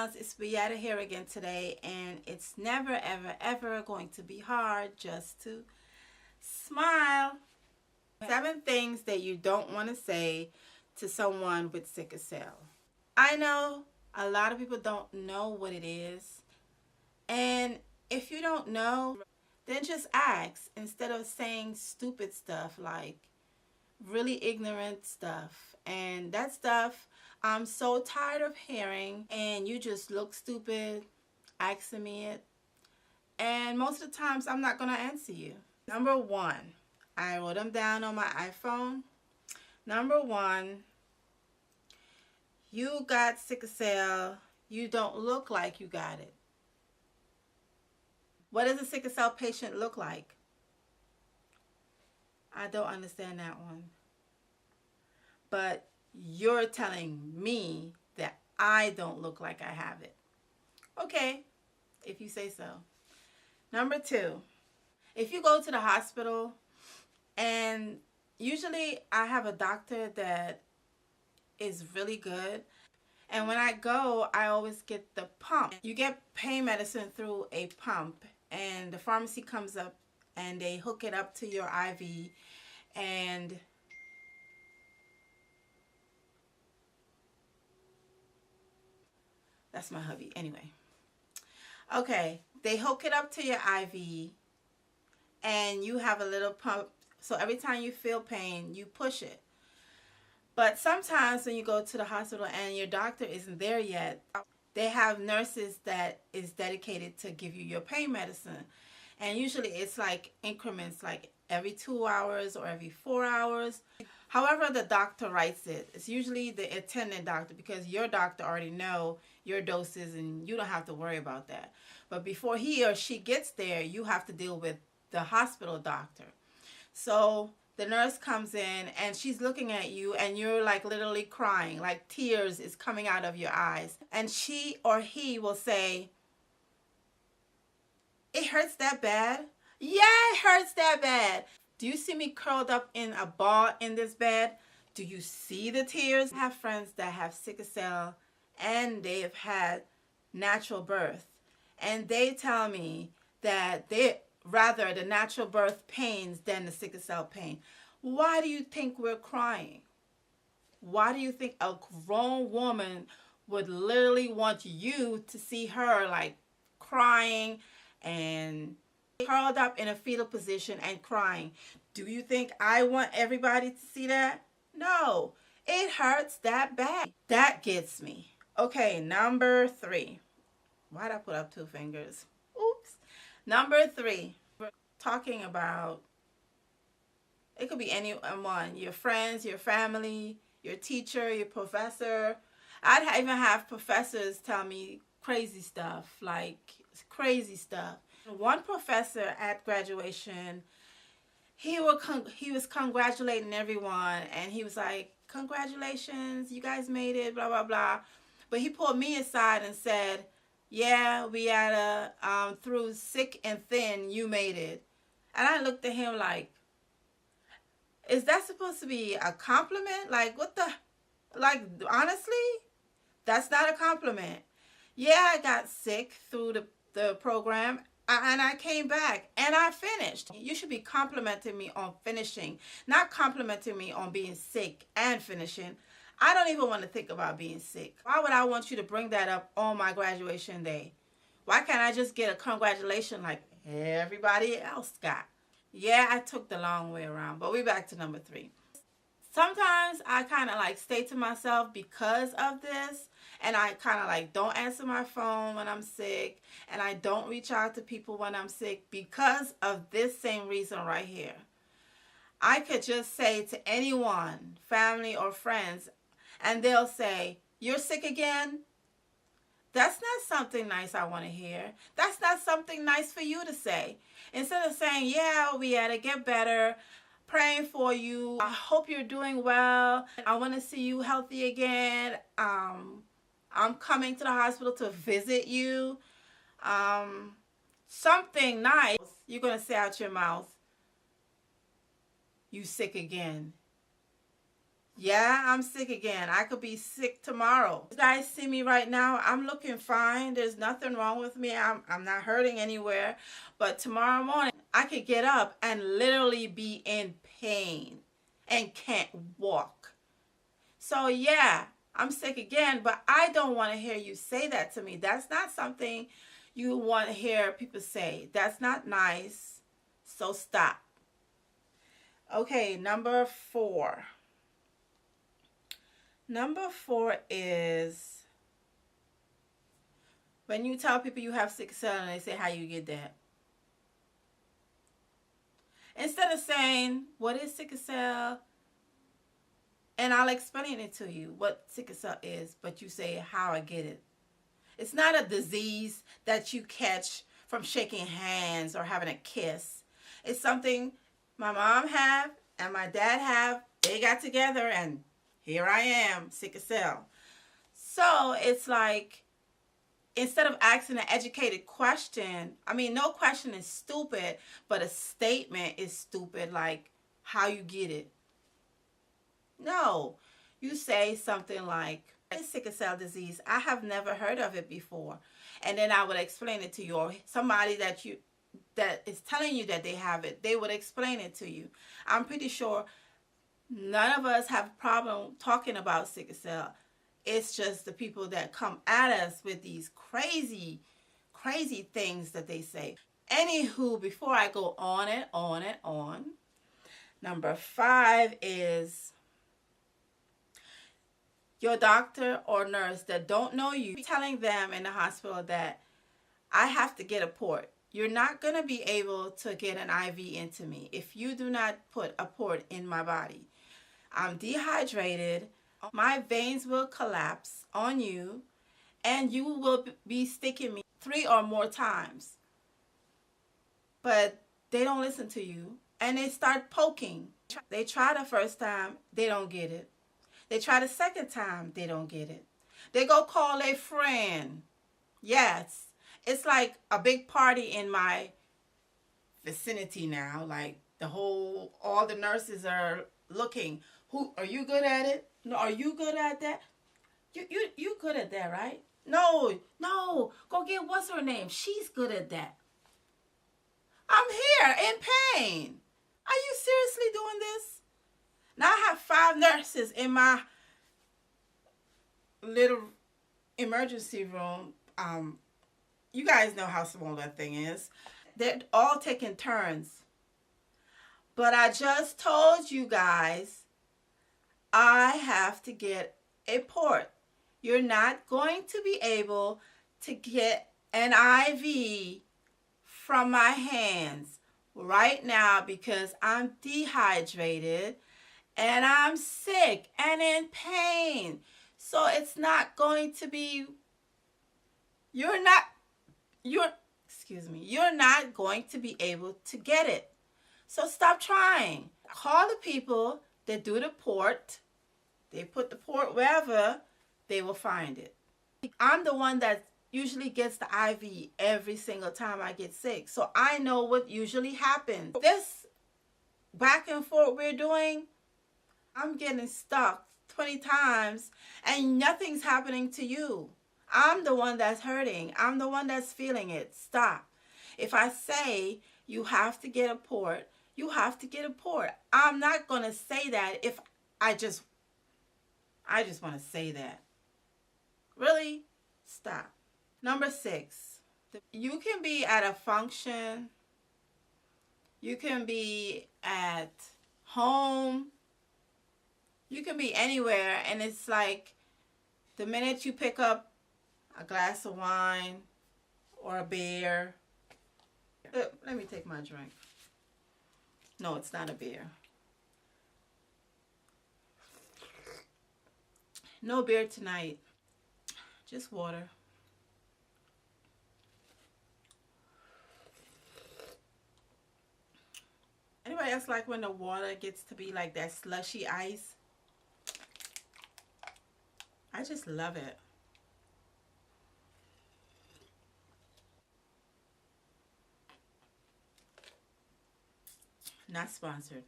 smiles, it's Beata here again today, and it's never ever ever going to be hard just to smile. 7 things that you don't want to say to someone with sickle cell. I know a lot of people don't know what it is, and if you don't know, then just ask instead of saying stupid stuff like really ignorant stuff. And that stuff I'm so tired of hearing, and you just look stupid asking me it. And most of the times I'm not going to answer you. Number 1, I wrote them down on my iPhone. Number 1, you got sickle cell. You don't look like you got it. What does a sickle cell patient look like? I don't understand that one. But you're telling me that I don't look like I have it. Okay, if you say so. Number 2, if you go to the hospital, and usually I have a doctor that is really good, and when I go, I always get the pump. You get pain medicine through a pump, and the pharmacy comes up and they hook it up to your IV, and that's my hubby. Anyway. Okay, they hook it up to your IV, and you have a little pump. So every time you feel pain, you push it. But sometimes when you go to the hospital and your doctor isn't there yet, they have nurses that is dedicated to give you your pain medicine. And usually it's like increments, like every 2 hours or every 4 hours. However the doctor writes it, it's usually the attendant doctor, because your doctor already know your doses and you don't have to worry about that. But before he or she gets there, you have to deal with the hospital doctor. So the nurse comes in and she's looking at you, and you're like literally crying, like tears is coming out of your eyes. And she or he will say, "It hurts that bad?" "Yeah, it hurts that bad." "Do you see me curled up in a ball in this bed? Do you see the tears?" I have friends that have sickle cell and they've had natural birth, and they tell me that they rather the natural birth pains than the sickle cell pain. Why do you think we're crying? Why do you think a grown woman would literally want you to see her like crying and curled up in a fetal position and crying? Do you think I want everybody to see that? No, it hurts that bad. That gets me. Okay, number 3. Why'd I put up 2 fingers? Oops. Number 3, we're talking about, it could be anyone, your friends, your family, your teacher, your professor. I'd even have professors tell me crazy stuff, like crazy stuff. One professor at graduation, he was congratulating everyone, and he was like, "Congratulations, you guys made it, blah, blah, blah." But he pulled me aside and said, "Yeah, we had through thick and thin, you made it." And I looked at him like, is that supposed to be a compliment? Like, what the, like, honestly, that's not a compliment. Yeah, I got sick through the program, and I came back and I finished. You should be complimenting me on finishing, not complimenting me on being sick and finishing. I don't even want to think about being sick. Why would I want you to bring that up on my graduation day? Why can't I just get a congratulation like everybody else got? Yeah, I took the long way around, but we're back to number 3. Sometimes I kind of like stay to myself because of this, and I kind of like don't answer my phone when I'm sick, and I don't reach out to people when I'm sick because of this same reason right here. I could just say to anyone, family or friends, and they'll say, "You're sick again?" That's not something nice I want to hear. That's not something nice for you to say. Instead of saying, "Yeah, we had to get better, praying for you, I hope you're doing well, I want to see you healthy again, I'm coming to the hospital to visit you," something nice, you're going to say out your mouth, "You sick again." Yeah, I'm sick again. I could be sick tomorrow. You guys see me right now. I'm looking fine. There's nothing wrong with me. I'm not hurting anywhere. But tomorrow morning, I could get up and literally be in pain and can't walk. So yeah, I'm sick again, but I don't want to hear you say that to me. That's not something you want to hear people say. That's not nice. So stop. Okay, number 4. Number 4 is when you tell people you have sickle cell and they say, how you get that? Instead of saying, what is sickle cell? And I'll explain it to you, what sickle cell is, but you say, how I get it. It's not a disease that you catch from shaking hands or having a kiss. It's something my mom have and my dad have. They got together and here I am, sickle cell. So it's like, instead of asking an educated question, I mean, no question is stupid, but a statement is stupid, like how you get it. No, you say something like, sickle cell disease, I have never heard of it before. And then I would explain it to you, or somebody that is telling you that they have it, they would explain it to you. I'm pretty sure none of us have a problem talking about sickle cell. It's just the people that come at us with these crazy, crazy things that they say. Anywho, before I go on and on and on, number 5 is your doctor or nurse that don't know you telling them in the hospital that I have to get a port. You're not going to be able to get an IV into me if you do not put a port in my body. I'm dehydrated. My veins will collapse on you and you will be sticking me 3 or more times. But they don't listen to you and they start poking. They try the first time, they don't get it. They try the second time, they don't get it. They go call a friend. Yes, it's like a big party in my vicinity now. Like all the nurses are looking. Who are you good at it? No, are you good at that? You good at that, right? No, go get what's her name? She's good at that. I'm here in pain. Are you seriously doing this? Now I have 5 nurses in my little emergency room. You guys know how small that thing is. They're all taking turns. But I just told you guys, I have to get a port. You're not going to be able to get an IV from my hands right now because I'm dehydrated and I'm sick and in pain. So it's not going to be, you're not going to be able to get it. So stop trying. Call the people that do the port. They put the port wherever, they will find it. I'm the one that usually gets the IV every single time I get sick. So I know what usually happens. This back and forth we're doing, I'm getting stuck 20 times and nothing's happening to you. I'm the one that's hurting. I'm the one that's feeling it. Stop. If I say you have to get a port, you have to get a port. I'm not going to say that if I just want to say that. Really? Stop. Number 6. You can be at a function. You can be at home. You can be anywhere, and it's like the minute you pick up a glass of wine or a beer. Let me take my drink. No, it's not a beer. No beer tonight. Just water. Anybody else like when the water gets to be like that slushy ice? I just love it. Not sponsored.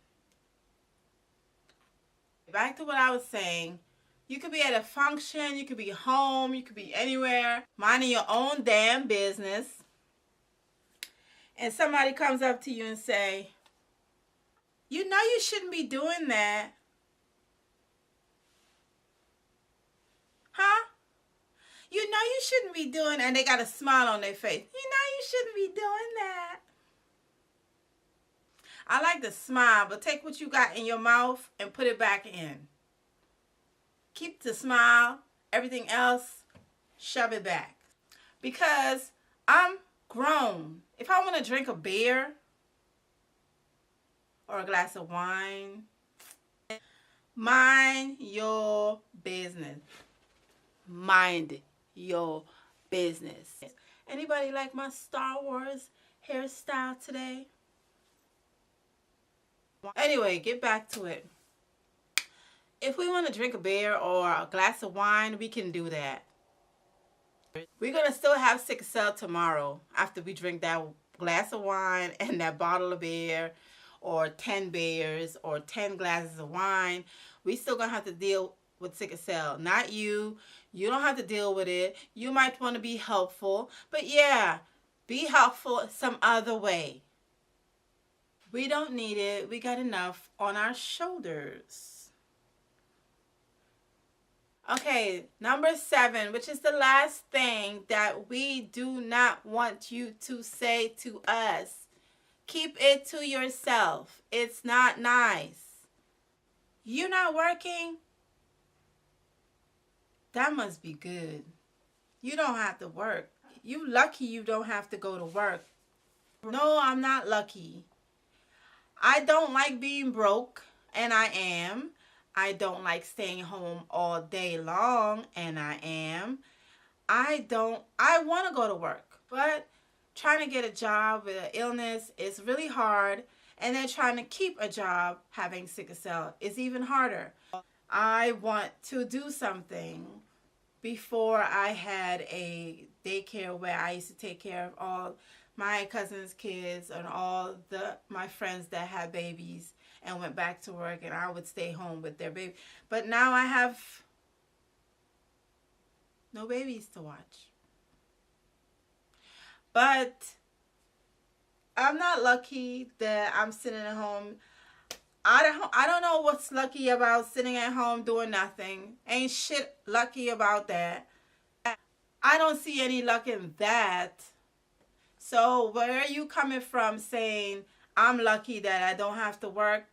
back to what I was saying. You could be at a function, you could be home, you could be anywhere, minding your own damn business. And somebody comes up to you and say, you know you shouldn't be doing that. Huh? You know you shouldn't be doing, and they got a smile on their face. You know you shouldn't be doing that. I like to smile, but take what you got in your mouth and put it back in. Keep the smile. Everything else, shove it back. Because I'm grown. If I want to drink a beer or a glass of wine, mind your business. Mind your business. Anybody like my Star Wars hairstyle today? Anyway, get back to it. If we want to drink a beer or a glass of wine, we can do that. We're going to still have sickle cell tomorrow after we drink that glass of wine and that bottle of beer or 10 beers or 10 glasses of wine. We still going to have to deal with sickle cell. Not you. You don't have to deal with it. You might want to be helpful. But yeah, be helpful some other way. We don't need it. We got enough on our shoulders. Okay, number 7, which is the last thing that we do not want you to say to us. Keep it to yourself. It's not nice. You're not working? That must be good. You don't have to work. You lucky you don't have to go to work. No, I'm not lucky. I don't like being broke, and I am. I don't like staying home all day long, and I am. I want to go to work, but trying to get a job with an illness is really hard, and then trying to keep a job having sickle cell is even harder. I want to do something. Before, I had a daycare where I used to take care of all my cousins' kids and all my friends that had babies and went back to work, and I would stay home with their baby. But now I have no babies to watch. But I'm not lucky that I'm sitting at home. I don't know what's lucky about sitting at home doing nothing. Ain't shit lucky about that. I don't see any luck in that. So where are you coming from saying I'm lucky that I don't have to work?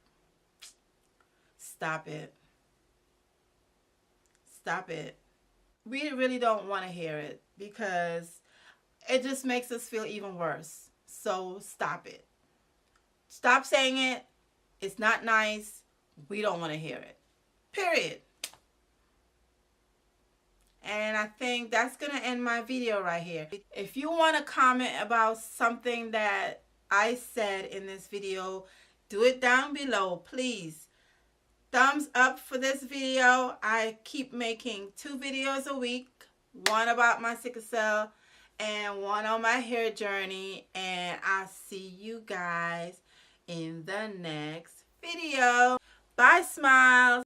Stop it. Stop it. We really don't want to hear it because it just makes us feel even worse. So stop it. Stop saying it. It's not nice. We don't want to hear it. Period. And I think that's going to end my video right here. If you want to comment about something that I said in this video, do it down below, please. Thumbs up for this video. I keep making 2 videos a week. One about my sickle cell and one on my hair journey. And I'll see you guys in the next video. Bye, smiles.